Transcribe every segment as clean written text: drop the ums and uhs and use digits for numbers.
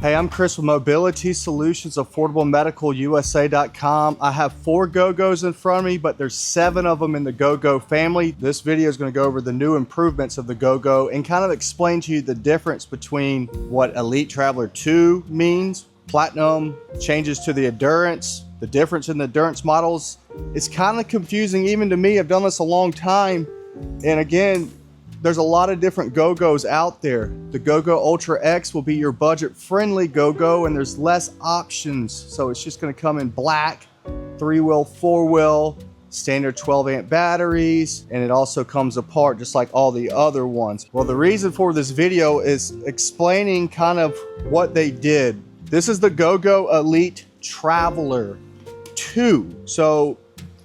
Hey, I'm Chris with Mobility Solutions, AffordableMedicalUSA.com. I have 4 GoGos in front of me, but there's 7 of them in the GoGo family. This video is going to go over the new improvements of the GoGo and kind of explain to you the difference between what Elite Traveler 2 means, Platinum, changes to the Endurance, the difference in the Endurance models. It's kind of confusing even to me. I've done this a long time. And again, there's a lot of different GoGos out there. The GoGo Ultra X will be your budget-friendly GoGo, and there's less options. So it's just gonna come in black, 3-wheel, 4-wheel, standard 12-amp batteries, and it also comes apart just like all the other ones. Well, the reason for this video is explaining kind of what they did. This is the GoGo Elite Traveler 2. So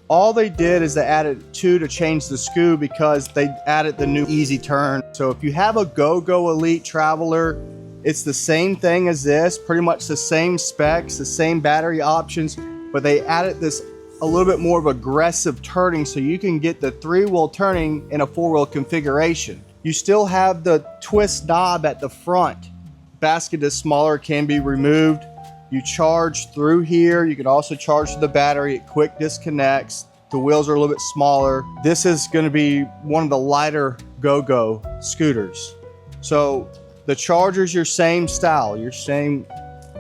all they did is they added 2 to change the SKU because they added the new easy turn. So if you have a GoGo Elite Traveler, it's the same thing as this, pretty much the same specs, the same battery options, but they added this a little bit more of aggressive turning so you can get the 3-wheel turning in a 4-wheel configuration. You still have the twist knob at the front. Basket is smaller, can be removed. You charge through here. You can also charge the battery. It quick disconnects. The wheels are a little bit smaller. This is going to be one of the lighter GoGo scooters. So the charger's your same style, your same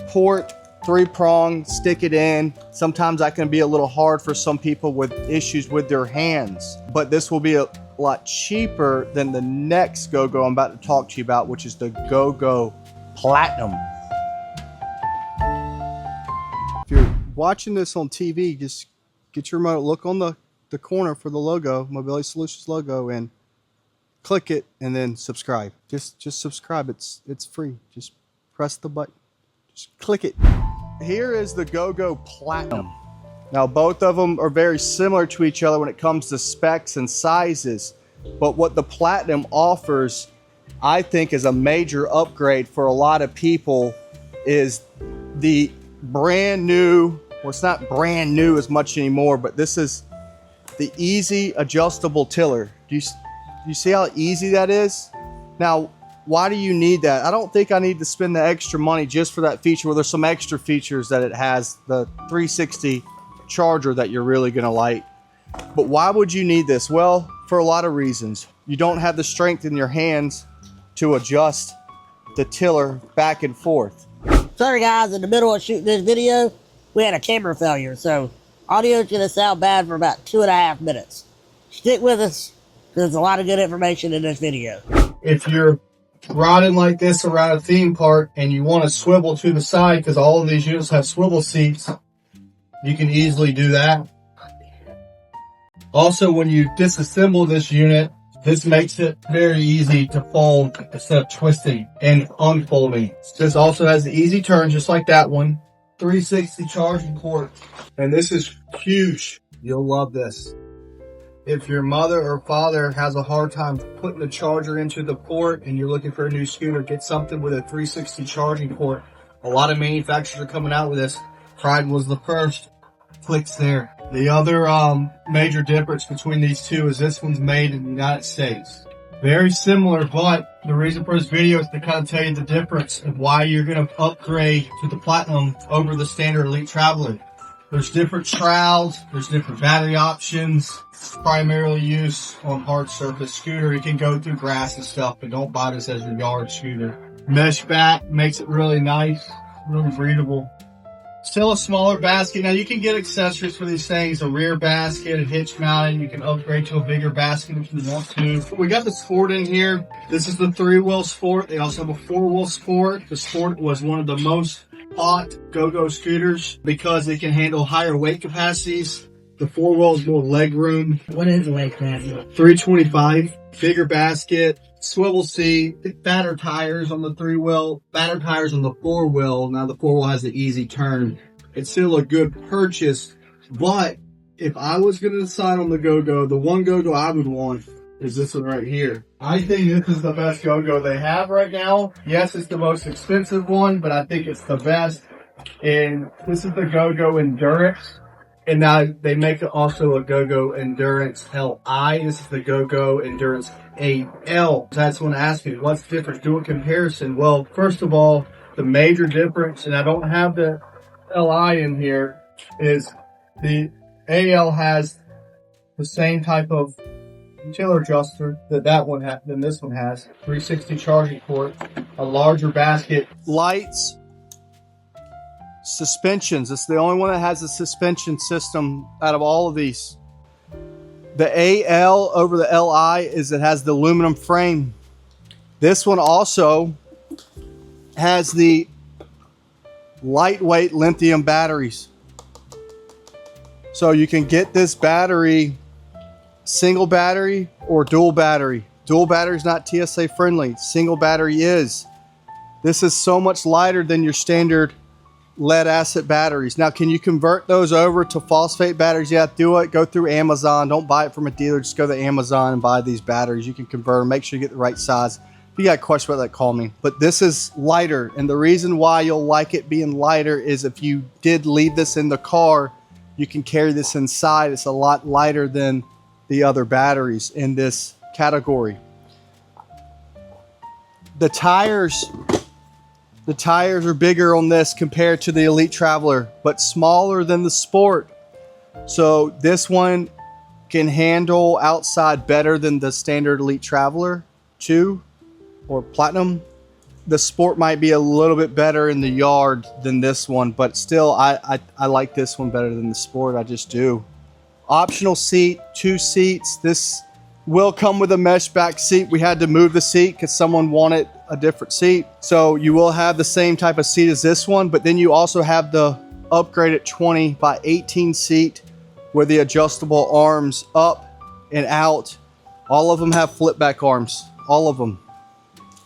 port, 3-prong, stick it in. Sometimes that can be a little hard for some people with issues with their hands, but this will be a lot cheaper than the next GoGo I'm about to talk to you about, which is the GoGo Platinum. If you're watching this on TV, just get your remote, look on the corner for the logo, Mobility Solutions logo, and click it and then subscribe. Just subscribe. It's free. Just press the button. Just click it. Here is the GoGo Platinum. Now both of them are very similar to each other when it comes to specs and sizes, but what the Platinum offers, I think, is a major upgrade for a lot of people is the brand new, well, it's not brand new as much anymore, but this is the easy adjustable tiller. Do you see how easy that is? Now, why do you need that? I don't think I need to spend the extra money just for that feature. Well, there's some extra features that it has, the 360 charger that you're really gonna like. But why would you need this? Well, for a lot of reasons. You don't have the strength in your hands to adjust the tiller back and forth. Sorry guys, in the middle of shooting this video, we had a camera failure, so audio is going to sound bad for about 2.5 minutes. Stick with us, there's a lot of good information in this video. If you're riding like this around a theme park and you want to swivel to the side, because all of these units have swivel seats, you can easily do that. Also, when you disassemble this unit, this makes it very easy to fold instead of twisting and unfolding. This also has the easy turn, just like that one. 360 charging port. And this is huge. You'll love this. If your mother or father has a hard time putting the charger into the port and you're looking for a new scooter, get something with a 360 charging port. A lot of manufacturers are coming out with this. Pride was the first. Clicks there. The other major difference between these two is this one's made in the United States. Very similar, but the reason for this video is to kind of tell you the difference of why you're going to upgrade to the Platinum over the standard Elite Traveler. There's different shrouds, there's different battery options. It's primarily used on hard surface scooter. You can go through grass and stuff, but don't buy this as your yard scooter. Mesh back makes it really nice, really breathable. Still a smaller basket. Now you can get accessories for these things, a rear basket, a hitch mounted. You can upgrade to a bigger basket if you want to. We got the Sport in here. This is the 3-wheel Sport. They also have a 4-wheel Sport. The Sport was one of the most hot GoGo scooters because it can handle higher weight capacities. The 4-wheel is more leg room. What is the weight capacity? 325. Bigger basket. Swivel seat, fatter tires on the 3-wheel, fatter tires on the 4-wheel. Now the 4-wheel has the easy turn. It's still a good purchase, but if I was going to decide on the GoGo, the one GoGo I would want is this one right here. I think this is the best GoGo they have right now. Yes, it's the most expensive one, but I think it's the best. And this is the GoGo Endurance. And now they make also a GoGo Endurance Li. This is the GoGo Endurance AL. That's when I ask you, what's the difference? Do a comparison. Well, first of all, The major difference, and I don't have the LI in here, is the AL has the same type of tiller adjuster that one than this one has. 360 charging port, a larger basket. Lights, suspensions. It's the only one that has a suspension system out of all of these. The AL over the LI is it has the aluminum frame. This one also has the lightweight lithium batteries. So you can get this battery single battery or dual battery. Dual battery is not TSA friendly. Single battery is. This is so much lighter than your standard lead acid batteries. Now, can you convert those over to phosphate batteries? Yeah, do it. Go through Amazon. Don't buy it from a dealer. Just go to Amazon and buy these batteries. You can convert them. Make sure you get the right size. If you got a question about that, call me. But this is lighter. And the reason why you'll like it being lighter is if you did leave this in the car, you can carry this inside. It's a lot lighter than the other batteries in this category. The tires are bigger on this compared to the Elite Traveler, but smaller than the Sport. So this one can handle outside better than the standard Elite Traveler 2 or Platinum. The Sport might be a little bit better in the yard than this one, but still I like this one better than the Sport. I just do. Optional seat, 2 seats. This will come with a mesh back seat. We had to move the seat because someone wanted a different seat. So you will have the same type of seat as this one, but then you also have the upgraded 20 by 18 seat with the adjustable arms up and out. All of them have flip back arms. All of them.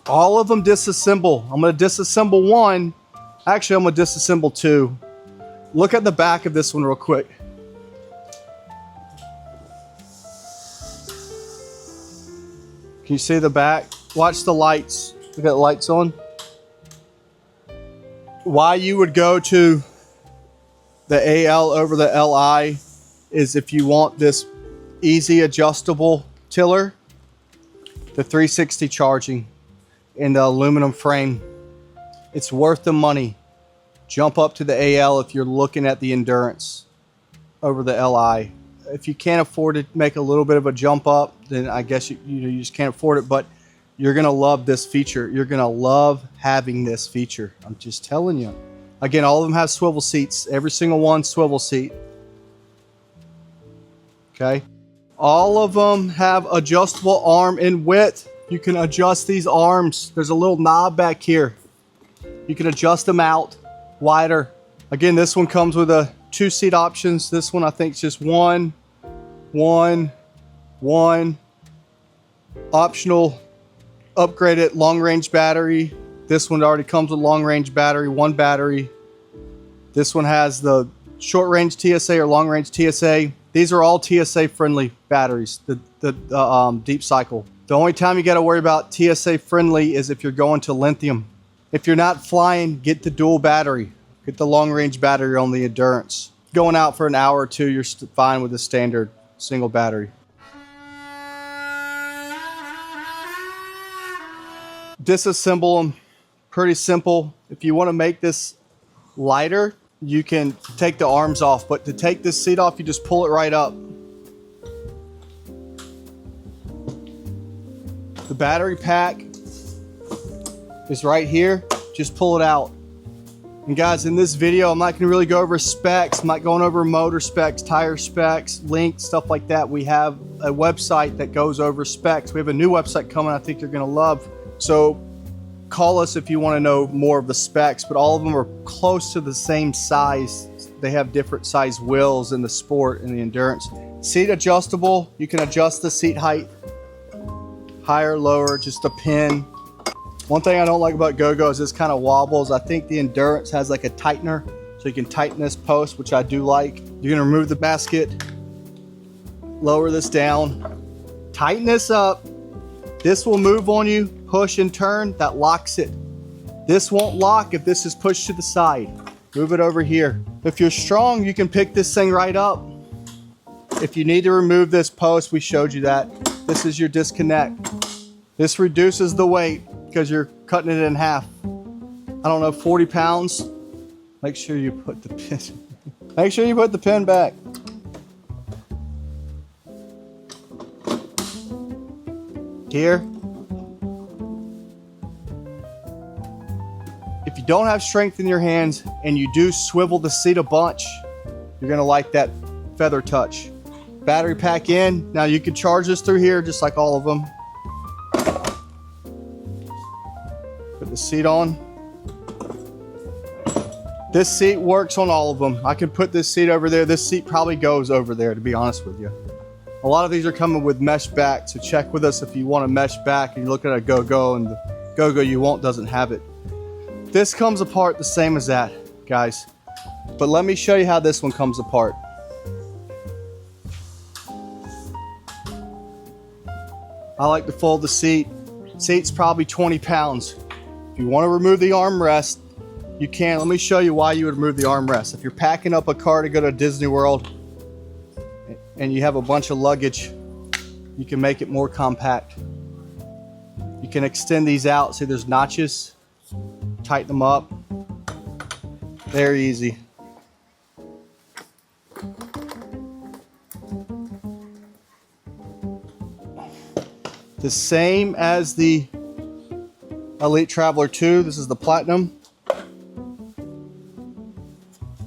All of them disassemble. I'm going to disassemble one. Actually, I'm going to disassemble 2. Look at the back of this one real quick. Can you see the back? Watch the lights. We got lights on. Why you would go to the AL over the LI is if you want this easy adjustable tiller, the 360 charging, and the aluminum frame. It's worth the money. Jump up to the AL if you're looking at the endurance over the LI. If you can't afford to make a little bit of a jump up, then I guess you just can't afford it, but you're going to love this feature. You're going to love having this feature. I'm just telling you. Again, all of them have swivel seats. Every single one swivel seat. Okay. All of them have adjustable arm in width. You can adjust these arms. There's a little knob back here. You can adjust them out wider. Again, this one comes with a 2-seat options. This one I think is just one. Optional upgraded long range battery. This one already comes with long range battery, 1 battery. This one has the short range TSA or long range TSA. These are all TSA friendly batteries, the deep cycle. The only time you got to worry about TSA friendly is if you're going to lithium. If you're not flying, get the dual battery. Get the long range battery on the endurance. Going out for an hour or 2, you're fine with the standard single battery. Disassemble them, pretty simple. If you want to make this lighter, you can take the arms off, but to take this seat off, you just pull it right up. The battery pack is right here. Just pull it out. And guys, in this video, I'm not going to really go over specs. I'm not going over motor specs, tire specs, length, stuff like that. We have a website that goes over specs. We have a new website coming I think you're going to love. So call us if you want to know more of the specs, but all of them are close to the same size. They have different size wheels in the Sport and the Endurance. Seat adjustable. You can adjust the seat height. Higher, lower, just a pin. One thing I don't like about GoGo is this kind of wobbles. I think the Endurance has like a tightener, so you can tighten this post, which I do like. You're gonna remove the basket, lower this down, tighten this up. This will move on you, push and turn, that locks it. This won't lock if this is pushed to the side. Move it over here. If you're strong, you can pick this thing right up. If you need to remove this post, we showed you that. This is your disconnect. This reduces the weight because you're cutting it in half. I don't know, 40 pounds. Make sure you put the pin. Make sure you put the pin back. Here. If you don't have strength in your hands and you do swivel the seat a bunch, you're gonna like that feather touch. Battery pack in. Now you can charge this through here just like all of them. Put the seat on. This seat works on all of them. I could put this seat over there. This seat probably goes over there, to be honest with you. A lot of these are coming with mesh back, so check with us if you want a mesh back and you're looking at a GoGo and the GoGo you want doesn't have it. This comes apart the same as that, guys. But let me show you how this one comes apart. I like to fold the seat. Seat's probably 20 pounds. If you want to remove the armrest, you can. Let me show you why you would remove the armrest. If you're packing up a car to go to Disney World and you have a bunch of luggage, you can make it more compact. You can extend these out. See, there's notches. Tighten them up. Very easy. The same as the Elite Traveler 2. This is the Platinum.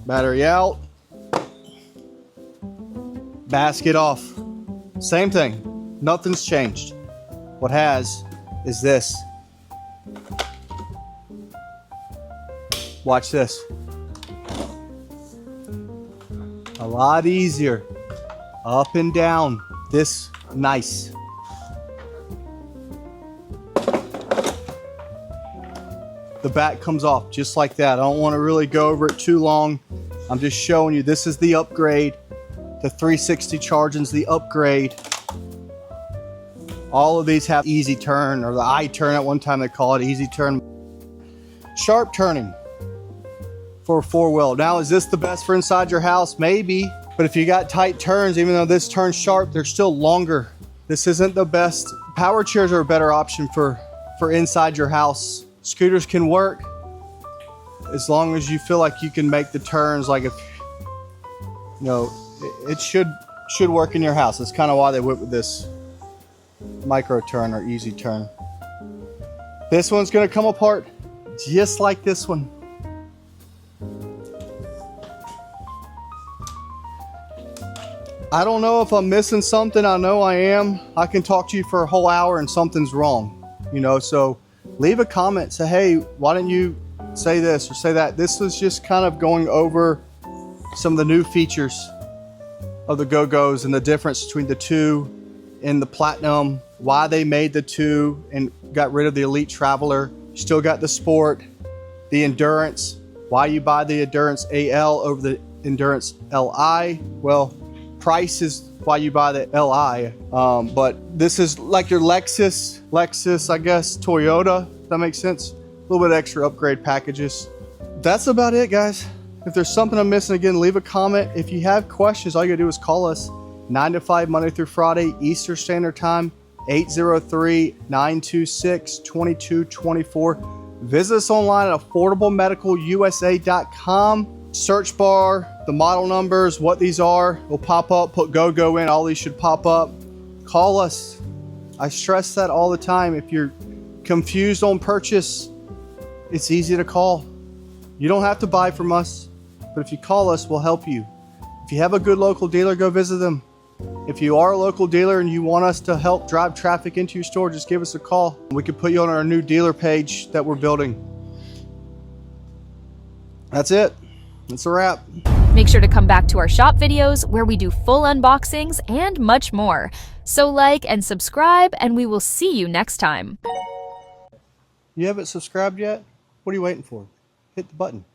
Battery out. Basket off. Same thing. Nothing's changed. What has is this. Watch this. A lot easier. Up and down. This nice. The back comes off just like that. I don't want to really go over it too long. I'm just showing you this is the upgrade. The 360 charging's the upgrade. All of these have easy turn, or the I-turn at one time they call it easy turn. Sharp turning for a four-wheel. Now, is this the best for inside your house? Maybe, but if you got tight turns, even though this turns sharp, they're still longer. This isn't the best. Power chairs are a better option for inside your house. Scooters can work as long as you feel like you can make the turns. Like if, you know, it should work in your house. That's kind of why they went with this micro turn or easy turn. This one's going to come apart just like this one. I don't know if I'm missing something. I know I am. I can talk to you for a whole hour and something's wrong, you know, so leave a comment. Say, hey, why didn't you say this or say that? This was just kind of going over some of the new features of the GoGos and the difference between the two and the Platinum, why they made the two and got rid of the Elite Traveler. Still got the Sport, the Endurance, why you buy the Endurance AL over the Endurance LI. Well, price is why you buy the LI, but this is like your Lexus, I guess, Toyota, if that makes sense. A little bit extra upgrade packages. That's about it, guys. If there's something I'm missing, again, leave a comment. If you have questions, all you gotta do is call us 9 to 5 Monday through Friday, Eastern Standard Time, 803-926-2224. Visit us online at affordablemedicalusa.com. Search bar, the model numbers, what these are, will pop up. Put GoGo in, all these should pop up. Call us. I stress that all the time. If you're confused on purchase, it's easy to call. You don't have to buy from us, but if you call us, we'll help you. If you have a good local dealer, go visit them. If you are a local dealer and you want us to help drive traffic into your store, just give us a call. We can put you on our new dealer page that we're building. That's it. That's a wrap. Make sure to come back to our shop videos where we do full unboxings and much more. So like and subscribe, and we will see you next time. You haven't subscribed yet? What are you waiting for? Hit the button.